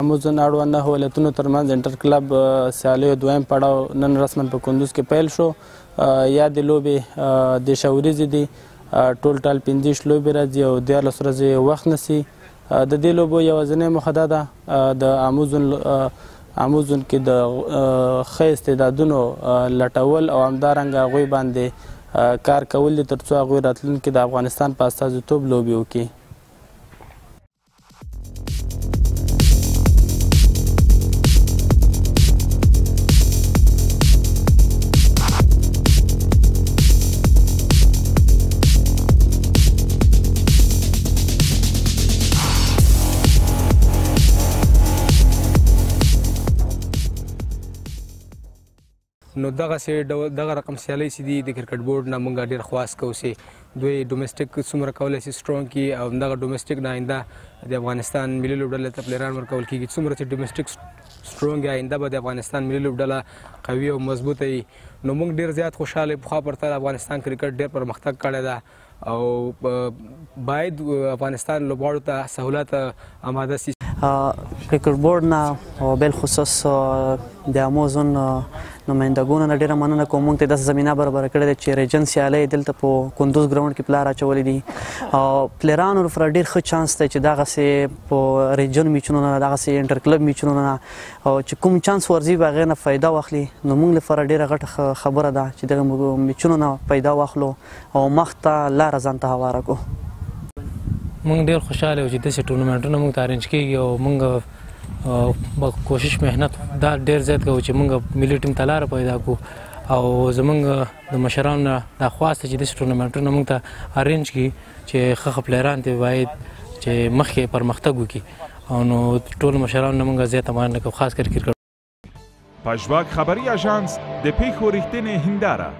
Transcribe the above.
اموزن اړوند 9 ولایتونو ترمنځ انټر کلب سیالیو دویم پړاو نن رسما په کندوز کې پیل شو. یا د لوبې د شاوریزې دي ټول 15 لوبې راځي او 14 ورځې وخت نسی. د دې لوبو یوازینۍ موخه دا ده د اموزن کې د ښه استعدادونو لټول او همدارنګه هغوی باندې کار کول دي تر څو هغوی راتلونکي د افغانستان په استازیتوب لوبې وکړي. نو دغه رقم سیالۍ چې دي د کرکټ بورډ نه موږ ډېر خواست کوو چې دوی ډومسټک څومره کولی شي سټرونګ کړي او همدغه ډومسټک نه آینده د افغانستان ملي لوبډلې ته پلیران ورکول کېږي. څومره چې ډومسټک سټرونګ آینده به د افغانستان ملي لوبډله قوي او مضبوطه وي. نو موږ ډېر زیات خوشحاله پخوا پرته افغانستان کرکټ ډېر پرمختګ کړی ده او باید افغانستان لوبغاړو ته سهولت آماده شي. کرکټ بورډ نه بالخصوص د اموزن نمایندګانو نه ډېره مننه کوم. موږ ته داسې زمینه برابره کړې ده چې ریجن سیالۍ دلته په کندوز ګراونډ کې پلار اچولی دي او پلیرانو لپاره ډېر ښه چانس دی چې دغسې په ریجن میچونو نه دغسې انټر کلب میچونو نه او چې کوم چانس ورځي به هغې نه فایده واخلي. نو موږ لپاره ډېره غټه خبره ده چې دغه میچونو نه فایده واخلو او مخ ته لاره ځان ته هواره کړو. موږ ډېر خوشحاله یو چې داسې ټورنمنټونه موږ ته ارینج کېږي او موږ کوشش محنت دا ډېر زیات کوو چې موږ ملي ټیم ته لاره پیدا کړو او زموږ د مشرانو نه دا خواست چې داسې ټورنمنټونه موږ ته ارینج کړي چې ښه پلیران ته باید چې مخکې پرمختګ وکړي او نو ټول مشرانو نه موږ زیاته مننه کوو خاص کر کرکټ. پژواک خبری آژانس د پیښو ریښتینې هنداره